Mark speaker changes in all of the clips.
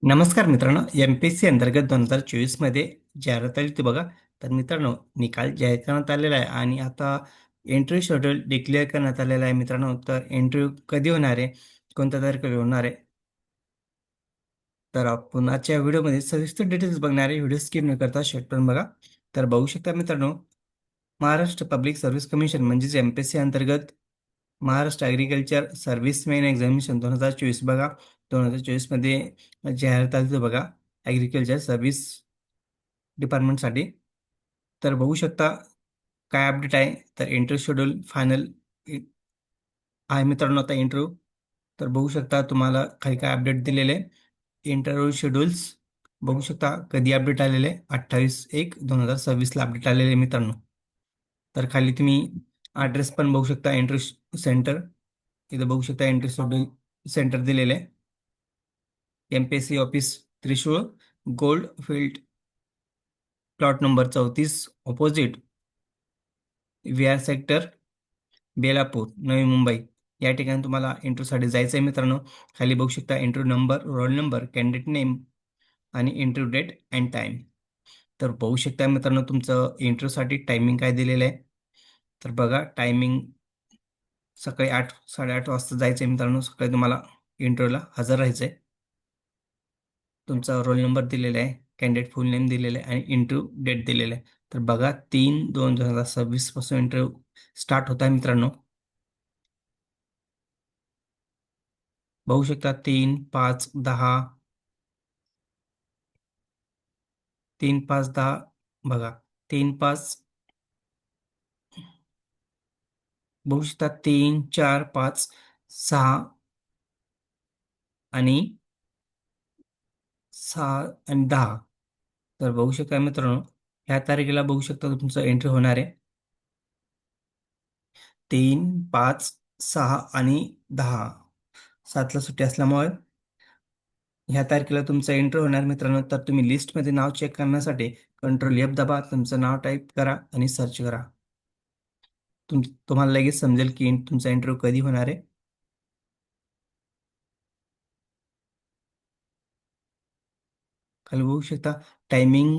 Speaker 1: नमस्कार मित्रांनो, एम-पी-एस-सी अंतर्गत 2024 मध्ये जाहिरात आली होती बघा. तर मित्रांनो, निकाल जाहीर करण्यात आलेला आहे आणि आता इंटरव्ह्यू शेड्यूल डिक्लेअर करण्यात आलेला आहे मित्रांनो. तर इंटरव्ह्यू कधी होणार आहे, कोणत्या तारखेला होणार आहे, तर आपण आजच्या व्हिडिओमध्ये सविस्तर डिटेल्स बघणार आहे. व्हिडिओ स्किप न करता शेवटपर्यंत बघा. तर बघू शकता मित्रांनो, महाराष्ट्र पब्लिक सर्व्हिस कमिशन म्हणजेच एम-पी-एस-सी अंतर्गत महाराष्ट्र ॲग्रिकल्चर सर्व्हिसमॅन एक्झामिनेशन 2024 बघा. 2024 मध्ये जाहिरात आली होती बघा, ॲग्रिकल्चर सर्व्हिस डिपार्टमेंटसाठी. तर बघू शकता काय अपडेट आहे. तर इंटरव्ह्यू शेड्यूल फायनल आहे मित्रांनो आता इंटरव्ह्यू. तर बघू शकता तुम्हाला खाली काय अपडेट दिलेले आहे. इंटरव्ह्यू शेड्यूल्स बघू शकता कधी अपडेट आलेले आहे. 28/1/2026 अपडेट आलेले आहे मित्रांनो. तर खाली तुम्ही ॲड्रेस पण बघू शकता, इंटरव्ह्यू सेंटर इथं बघू शकता. इंटरव्ह्यू शेड्यूल सेंटर दिलेले आहे. MPSC office Trishul, gold field, plot number 34, opposite VR sector, Belapur, Navi Mumbai. या ठिकाणी तुम्हाला इंटरव्ह्यूसाठी जायचं आहे मित्रांनो. खाली बघू शकता interview number, roll number, candidate name आणि इंटरव्ह्यू डेट अँड टाईम. तर बघू शकता मित्रांनो तुमचं इंटरव्ह्यूसाठी टायमिंग काय दिलेलं आहे. तर बघा टायमिंग सकाळी 8, 8:30 वाजता जायचं आहे मित्रांनो. सकाळी तुम्हाला इंटरव्ह्यूला हजर राहायचं आहे. तुमचा रोल नंबर दिलेला आहे, कॅन्डिडेट फुल नेम दिलेलं आहे आणि इंटरव्ह्यू डेट दिलेलं आहे. तर बघा 3/2/2026 पासून इंटरव्ह्यू स्टार्ट होत आहे मित्रांनो. बघू शकता 3, 5, 10, 3, 5, 10 बघा. 3, 5 बघू शकता 3, 4, 5, 6 आणि 6 आणि 10. तर बघू शकता मित्रांनो, ह्या तारखेला बघू शकता तुमचं एंट्री होणार आहे. 3, 5, 6 आणि 10. 7ला सुट्टी असल्यामुळे ह्या तारखेला तुमचा एंट्री होणार मित्रांनो. तर तुम्ही लिस्टमध्ये नाव चेक करण्यासाठी कंट्रोल F दाबा, तुमचं नाव टाईप करा आणि सर्च करा. तुम्हाला लगेच समजेल की तुमचा इंटरव्ह्यू कधी होणार आहे. खाली बघू शकता टायमिंग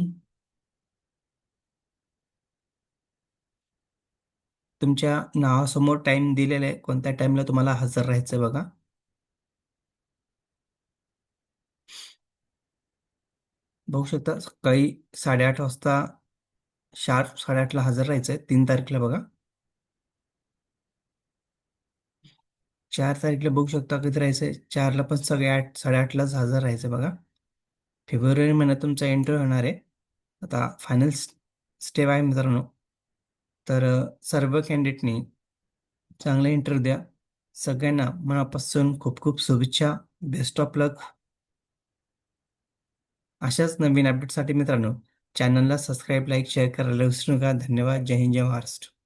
Speaker 1: तुमच्या नावासमोर टाइम दिलेला आहे, कोणत्या टाइमला तुम्हाला हजर राहायचं आहे बघा. बघू शकता सकाळी 8:30 वाजता शार्प 8:30ला हजर राहायचं आहे. 3 तारखेला बघा. 4 तारखेला बघू शकता कधी राहायचं आहे. 4ला पण सगळे 8, 8:30लाच हजर राहायचं आहे बघा. फेब्रुवारी महिन्यात तुमचा इंटरव्ह्यू होणार आहे. आता फायनल स्टेप आहे मित्रांनो. तर सर्व कॅन्डिडेटनी चांगला इंटरव्ह्यू द्या. सगळ्यांना मनापासून खूप खूप शुभेच्छा. बेस्ट ऑफ लक. अशाच नवीन अपडेटसाठी मित्रांनो चॅनलला सबस्क्राईब, लाईक, शेअर करायला विसरू नका. धन्यवाद. जय हिंद, जय महाराष्ट्र.